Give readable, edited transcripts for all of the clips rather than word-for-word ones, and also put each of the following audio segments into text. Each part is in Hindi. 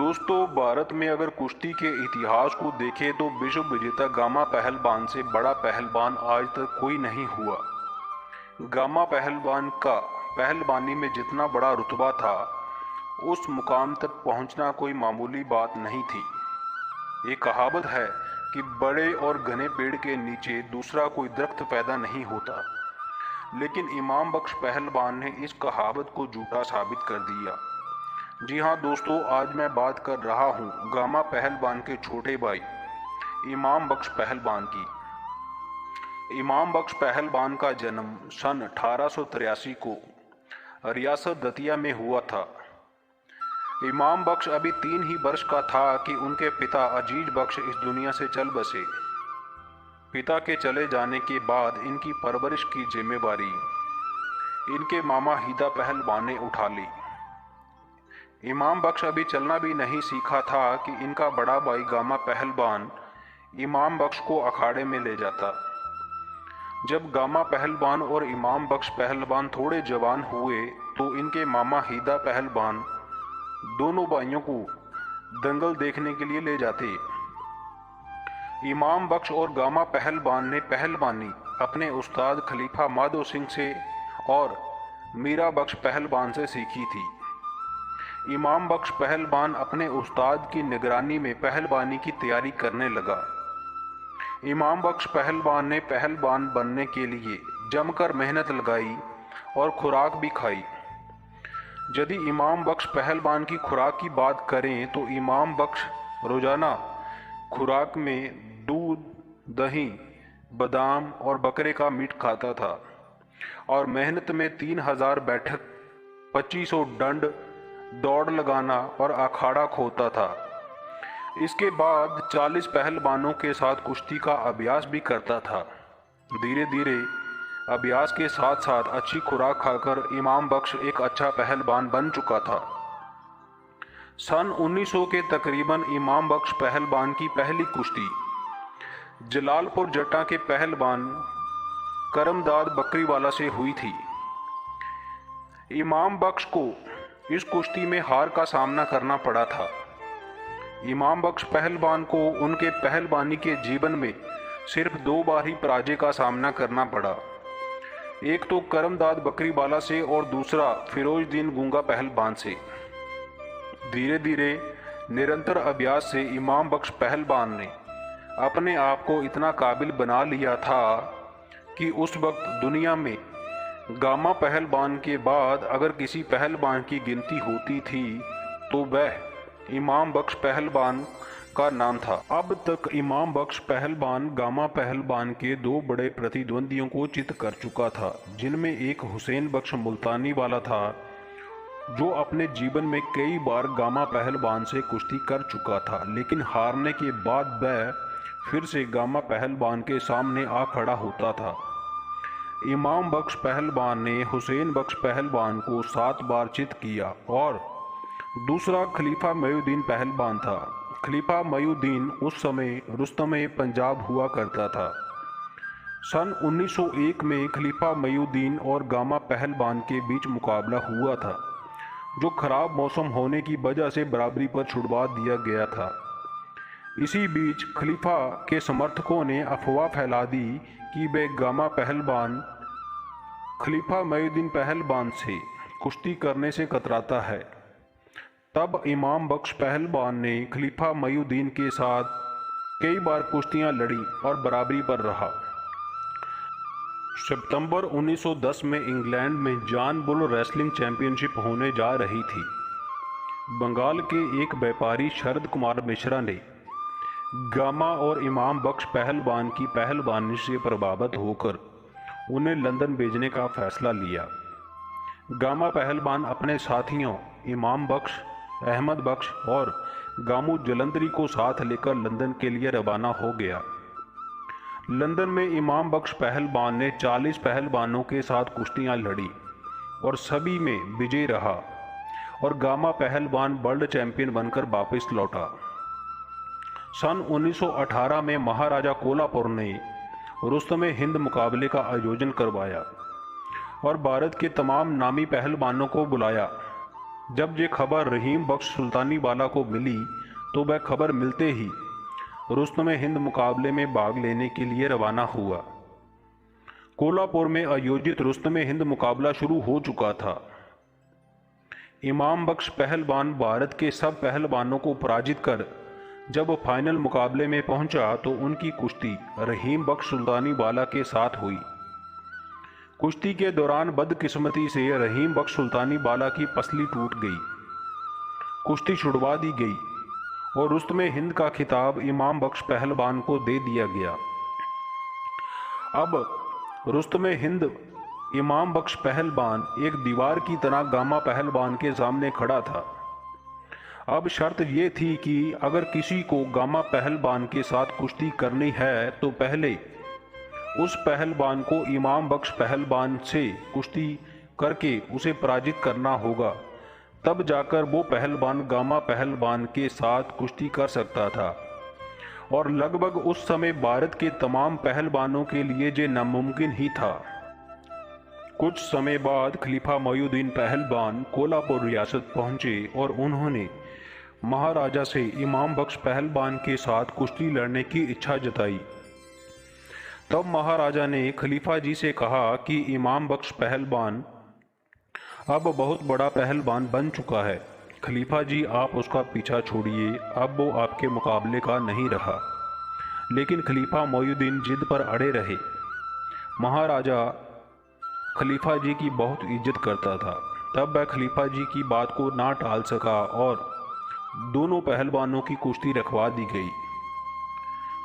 दोस्तों, भारत में अगर कुश्ती के इतिहास को देखें तो विश्व विजेता गामा पहलवान से बड़ा पहलवान आज तक कोई नहीं हुआ। गामा पहलवान का पहलवानी में जितना बड़ा रुतबा था, उस मुकाम तक पहुंचना कोई मामूली बात नहीं थी। ये कहावत है कि बड़े और घने पेड़ के नीचे दूसरा कोई दरख्त पैदा नहीं होता, लेकिन इमाम बख्श पहलवान ने इस कहावत को झूठा साबित कर दिया। जी हाँ दोस्तों, आज मैं बात कर रहा हूँ गामा पहलवान के छोटे भाई इमाम बख्श पहलवान की। इमाम बख्श पहलवान का जन्म सन 1883 को रियासत दतिया में हुआ था। इमाम बख्श अभी 3 ही वर्ष का था कि उनके पिता अजीज बख्श इस दुनिया से चल बसे। पिता के चले जाने के बाद इनकी परवरिश की जिम्मेवारी इनके मामा हीदा पहलवान ने उठा ली। इमाम बख्श अभी चलना भी नहीं सीखा था कि इनका बड़ा भाई गामा पहलवान इमाम बख्श को अखाड़े में ले जाता। जब गामा पहलवान और इमाम बख्श पहलवान थोड़े जवान हुए तो इनके मामा हीदा पहलवान दोनों भाइयों को दंगल देखने के लिए ले जाते। इमाम बख्श और गामा पहलवान ने पहलवानी अपने उस्ताद खलीफा माधो सिंह से और मीरा बख्श पहलवान से सीखी थी। इमाम बख्श पहलवान अपने उस्ताद की निगरानी में पहलवानी की तैयारी करने लगा। इमाम बख्श पहलवान ने पहलवान बनने के लिए जमकर मेहनत लगाई और खुराक भी खाई। यदि इमाम बख्श पहलवान की खुराक की बात करें तो इमाम बख्श रोजाना खुराक में दूध, दही, बादाम और बकरे का मीट खाता था और मेहनत में 3000 बैठक, 2500 दंड, दौड़ लगाना और अखाड़ा खोता था। इसके बाद 40 पहलवानों के साथ कुश्ती का अभ्यास भी करता था। धीरे धीरे अभ्यास के साथ साथ अच्छी खुराक खाकर इमाम बख्श एक अच्छा पहलवान बन चुका था। सन 1900 के तकरीबन इमाम बख्श पहलवान की पहली कुश्ती जलालपुर जट्टा के पहलवान करमदाद बकरीवाला से हुई थी। इमाम बख्श को इस कुश्ती में हार का सामना करना पड़ा था। इमाम बख्श पहलवान को उनके पहलवानी के जीवन में सिर्फ 2 बार ही पराजय का सामना करना पड़ा। एक तो करमदाद बकरीवाला से और दूसरा फिरोजदीन गूंगा पहलवान से। धीरे धीरे निरंतर अभ्यास से इमाम बख्श पहलवान ने अपने आप को इतना काबिल बना लिया था कि उस वक्त दुनिया में गामा पहलवान के बाद अगर किसी पहलवान की गिनती होती थी तो वह इमाम बख्श पहलवान का नाम था। अब तक इमाम बख्श पहलवान गामा पहलवान के 2 बड़े प्रतिद्वंदियों को चित कर चुका था, जिनमें एक हुसैन बख्श मुल्तानी वाला था जो अपने जीवन में कई बार गामा पहलवान से कुश्ती कर चुका था, लेकिन हारने के बाद वह फिर से गामा पहलवान के सामने आ खड़ा होता था। इमाम बख्श पहलवान ने हुसैन बख्श पहलवान को 7 बार चित किया और दूसरा खलीफा मयूद्दीन पहलवान था। खलीफा मयूद्दीन उस समय रुस्तम पंजाब हुआ करता था। सन 1901 में खलीफा मयूद्दीन और गामा पहलवान के बीच मुकाबला हुआ था, जो खराब मौसम होने की वजह से बराबरी पर छुड़वा दिया गया था। इसी बीच खलीफा के समर्थकों ने अफवाह फैला दी कि वे गामा पहलवान खलीफा मयूद्दीन पहलवान से कुश्ती करने से कतराता है। तब इमाम बख्श पहलवान ने खलीफा मयूद्दीन के साथ कई बार कुश्तियां लड़ी और बराबरी पर रहा। सितंबर 1910 में इंग्लैंड में जॉन बुल रेसलिंग चैंपियनशिप होने जा रही थी। बंगाल के एक व्यापारी शरद कुमार मिश्रा ने गामा और इमाम बख्श पहलवान की पहलवानी से प्रभावित होकर उन्हें लंदन भेजने का फैसला लिया। गामा पहलवान अपने साथियों इमाम बख्श, अहमद बख्श और गामू जलंधरी को साथ लेकर लंदन के लिए रवाना हो गया। लंदन में इमाम बख्श पहलवान ने 40 पहलवानों के साथ कुश्तियां लड़ी और सभी में विजयी रहा और गामा पहलवान वर्ल्ड चैंपियन बनकर वापस लौटा। सन 1918 में महाराजा कोलापुर ने रुस्तम हिंद मुकाबले का आयोजन करवाया और भारत के तमाम नामी पहलवानों को बुलाया, जब ये खबर रहीम बख्श सुल्तानी वाला को मिली तो वह खबर मिलते ही रुस्तम हिंद मुकाबले में भाग लेने के लिए रवाना हुआ। कोल्हापुर में आयोजित रुस्तम हिंद मुकाबला शुरू हो चुका था। इमाम बख्श पहलवान भारत के सब पहलवानों को पराजित कर जब फाइनल मुकाबले में पहुंचा तो उनकी कुश्ती रहीम बख्श सुल्तानी वाला के साथ हुई। कुश्ती के दौरान बदकिस्मती से रहीम बख्श सुल्तानी वाला की पसली टूट गई। कुश्ती छुड़वा दी गई और रुस्तम हिंद का खिताब इमाम बख्श पहलवान को दे दिया गया। अब रुस्तम हिंद इमाम बख्श पहलवान एक दीवार की तरह गामा पहलवान के सामने खड़ा था। अब शर्त ये थी कि अगर किसी को गामा पहलवान के साथ कुश्ती करनी है तो पहले उस पहलवान को इमाम बख्श पहलवान से कुश्ती करके उसे पराजित करना होगा, तब जाकर वो पहलवान गामा पहलवान के साथ कुश्ती कर सकता था। और लगभग उस समय भारत के तमाम पहलवानों के लिए ये नामुमकिन ही था। कुछ समय बाद खलीफा मोइनुद्दीन पहलवान कोल्हापुर रियासत पहुंचे और उन्होंने महाराजा से इमाम बख्श पहलवान के साथ कुश्ती लड़ने की इच्छा जताई। तब महाराजा ने खलीफा जी से कहा कि इमाम बख्श पहलवान अब बहुत बड़ा पहलवान बन चुका है, खलीफा जी आप उसका पीछा छोड़िए, अब वो आपके मुकाबले का नहीं रहा। लेकिन खलीफा मोइनुद्दीन जिद पर अड़े रहे। महाराजा खलीफा जी की बहुत इज्जत करता था, तब वह खलीफा जी की बात को ना टाल सका और दोनों पहलवानों की कुश्ती रखवा दी गई।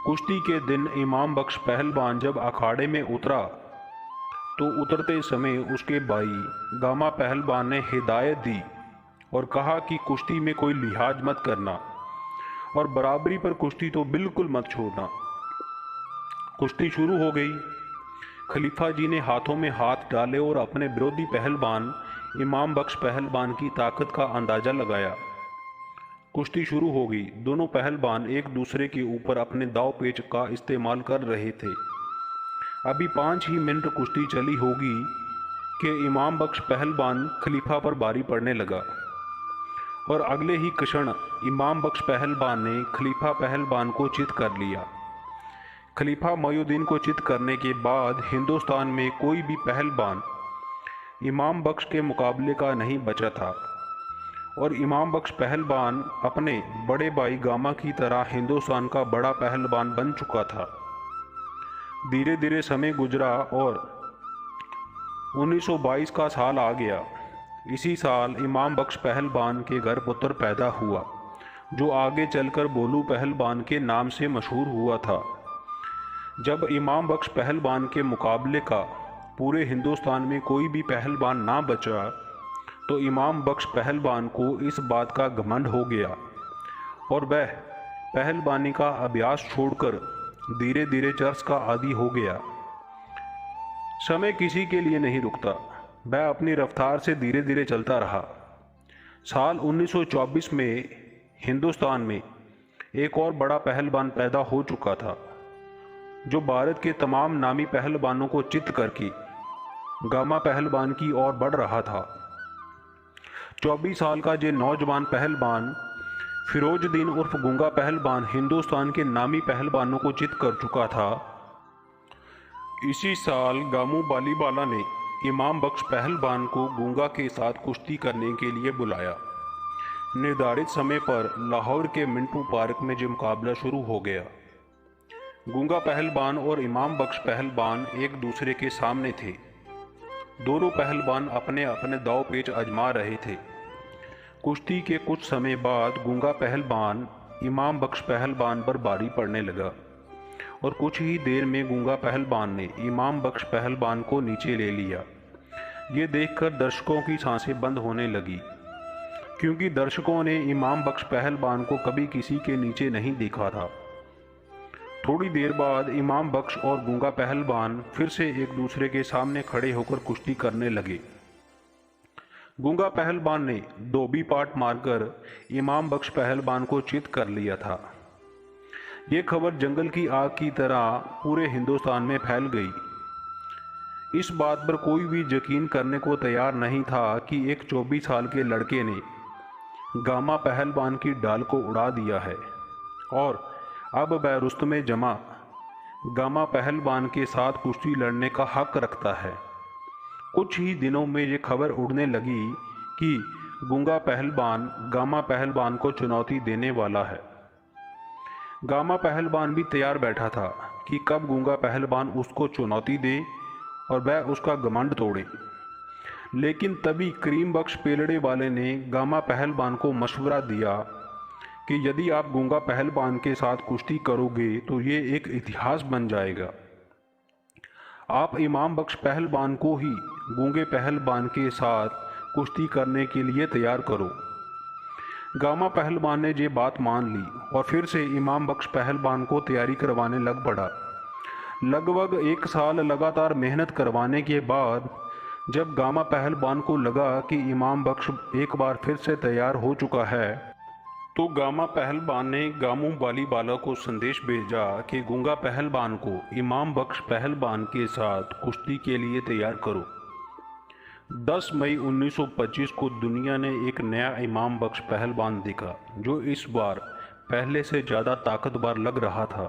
कुश्ती के दिन इमाम बख्श पहलवान जब अखाड़े में उतरा तो उतरते समय उसके भाई गामा पहलवान ने हिदायत दी और कहा कि कुश्ती में कोई लिहाज मत करना और बराबरी पर कुश्ती तो बिल्कुल मत छोड़ना। कुश्ती शुरू हो गई। खलीफा जी ने हाथों में हाथ डाले और अपने विरोधी पहलवान इमाम बख्श पहलवान की ताकत का अंदाज़ा लगाया। कुश्ती शुरू हो गई। दोनों पहलवान एक दूसरे के ऊपर अपने दाव पेच का इस्तेमाल कर रहे थे। अभी 5 ही मिनट कुश्ती चली होगी कि इमाम बख्श पहलवान खलीफा पर भारी पड़ने लगा और अगले ही क्षण इमाम बख्श पहलवान ने खलीफा पहलवान को चित कर लिया। खलीफा मोइनुद्दीन को चित करने के बाद हिंदुस्तान में कोई भी पहलवान इमाम बख्श के मुकाबले का नहीं बचा था और इमाम बख्श पहलवान अपने बड़े भाई गामा की तरह हिंदुस्तान का बड़ा पहलवान बन चुका था। धीरे धीरे समय गुजरा और 1922 का साल आ गया। इसी साल इमाम बख्श पहलवान के घर पुत्र पैदा हुआ जो आगे चलकर बोलू पहलवान के नाम से मशहूर हुआ था। जब इमाम बख्श पहलवान के मुकाबले का पूरे हिंदुस्तान में कोई भी पहलवान ना बचा तो इमाम बख्श पहलवान को इस बात का घमंड हो गया और वह पहलवानी का अभ्यास छोड़कर धीरे धीरे चर्च का आदी हो गया। समय किसी के लिए नहीं रुकता, वह अपनी रफ्तार से धीरे धीरे चलता रहा। साल 1924 में हिंदुस्तान में एक और बड़ा पहलवान पैदा हो चुका था जो भारत के तमाम नामी पहलवानों को चित करके गामा पहलवान की ओर बढ़ रहा था। 24 साल का ये नौजवान पहलवान फिरोजुद्दीन उर्फ गूंगा पहलवान हिंदुस्तान के नामी पहलवानों को चित कर चुका था। इसी साल गामू बालीवाला ने इमाम बख्श पहलवान को गूंगा के साथ कुश्ती करने के लिए बुलाया। निर्धारित समय पर लाहौर के मिंटू पार्क में जो मुकाबला शुरू हो गया। गूंगा पहलवान और इमाम बख्श पहलवान एक दूसरे के सामने थे। दोनों पहलवान अपने अपने दाव पेच आजमा रहे थे। कुश्ती के कुछ समय बाद गूंगा पहलवान इमाम बख्श पहलवान पर भारी पड़ने लगा और कुछ ही देर में गूंगा पहलवान ने इमाम बख्श पहलवान को नीचे ले लिया। ये देखकर दर्शकों की सांसें बंद होने लगी क्योंकि दर्शकों ने इमाम बख्श पहलवान को कभी किसी के नीचे नहीं देखा था। थोड़ी देर बाद इमाम बख्श और गूंगा पहलवान फिर से एक दूसरे के सामने खड़े होकर कुश्ती करने लगे। गूंगा पहलवान ने धोबी पाट मारकर इमाम बख्श पहलवान को चित कर लिया था। ये खबर जंगल की आग की तरह पूरे हिंदुस्तान में फैल गई। इस बात पर कोई भी यकीन करने को तैयार नहीं था कि एक 24 साल के लड़के ने गामा पहलवान की डाल को उड़ा दिया है और अब वह रुस्तमे जमा गामा पहलवान के साथ कुश्ती लड़ने का हक रखता है। कुछ ही दिनों में ये खबर उड़ने लगी कि गूंगा पहलवान गामा पहलवान को चुनौती देने वाला है। गामा पहलवान भी तैयार बैठा था कि कब गूंगा पहलवान उसको चुनौती दे और वह उसका घमंड तोड़े। लेकिन तभी करीम बख्श पेलड़े वाले ने गामा पहलवान को मशवरा दिया कि यदि आप गूंगा पहलवान के साथ कुश्ती करोगे तो ये एक इतिहास बन जाएगा। आप इमाम बख्श पहलवान को ही गूंगे पहलवान के साथ कुश्ती करने के लिए तैयार करो। गामा पहलवान ने ये बात मान ली और फिर से इमाम बख्श पहलवान को तैयारी करवाने लग पड़ा। लगभग 1 साल लगातार मेहनत करवाने के बाद जब गामा पहलवान को लगा कि इमाम बख्श एक बार फिर से तैयार हो चुका है, तो गामा पहलवान ने गामू वालीवाला को संदेश भेजा कि गूंगा पहलवान को इमाम बख्श पहलवान के साथ कुश्ती के लिए तैयार करो। 10 मई 1925 को दुनिया ने एक नया इमाम बख्श पहलवान देखा जो इस बार पहले से ज़्यादा ताकतवर लग रहा था।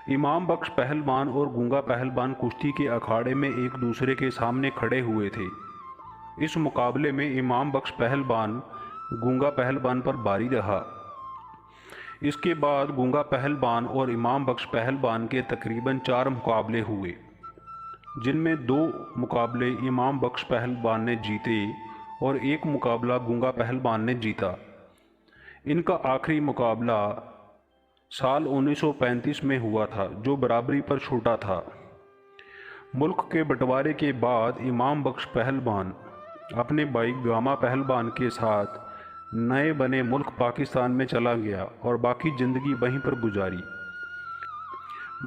इमाम बख्श पहलवान और गूंगा पहलवान कुश्ती के अखाड़े में एक दूसरे के सामने खड़े हुए थे। इस मुकाबले में इमाम बख्श पहलवान गूंगा पहलवान पर भारी रहा। इसके बाद गूंगा पहलवान और इमाम बख्श पहलवान के तकरीबन 4 मुकाबले हुए, जिनमें 2 मुकाबले इमाम बख्श पहलवान ने जीते और 1 मुकाबला गूंगा पहलवान ने जीता। इनका आखिरी मुकाबला साल 1935 में हुआ था जो बराबरी पर छूटा था। मुल्क के बंटवारे के बाद इमाम बख्श पहलवान अपने भाई गामा पहलवान के साथ नए बने मुल्क पाकिस्तान में चला गया और बाकी ज़िंदगी वहीं पर गुजारी।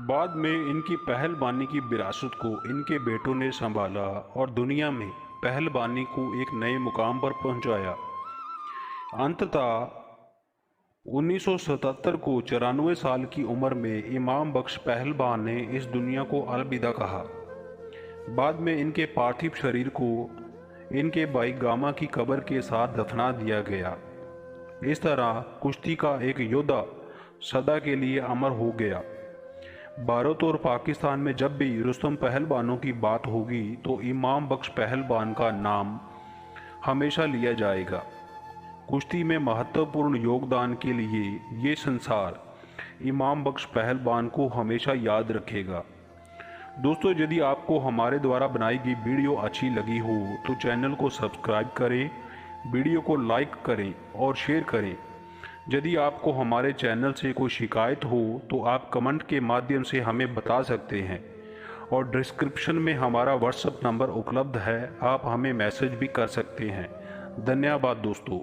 बाद में इनकी पहलवानी की विरासत को इनके बेटों ने संभाला और दुनिया में पहलवानी को एक नए मुकाम पर पहुंचाया। अंततः 1977 को 94 साल की उम्र में इमाम बख्श पहलवान ने इस दुनिया को अलविदा कहा। बाद में इनके पार्थिव शरीर को इनके भाई गामा की कब्र के साथ दफना दिया गया। इस तरह कुश्ती का एक योद्धा सदा के लिए अमर हो गया। भारत और पाकिस्तान में जब भी रुस्तम पहलवानों की बात होगी तो इमाम बख्श पहलवान का नाम हमेशा लिया जाएगा। कुश्ती में महत्वपूर्ण योगदान के लिए ये संसार इमाम बख्श पहलवान को हमेशा याद रखेगा। दोस्तों, यदि आपको हमारे द्वारा बनाई गई वीडियो अच्छी लगी हो तो चैनल को सब्सक्राइब करें, वीडियो को लाइक करें और शेयर करें। यदि आपको हमारे चैनल से कोई शिकायत हो तो आप कमेंट के माध्यम से हमें बता सकते हैं और डिस्क्रिप्शन में हमारा व्हाट्सएप नंबर उपलब्ध है, आप हमें मैसेज भी कर सकते हैं। धन्यवाद दोस्तों।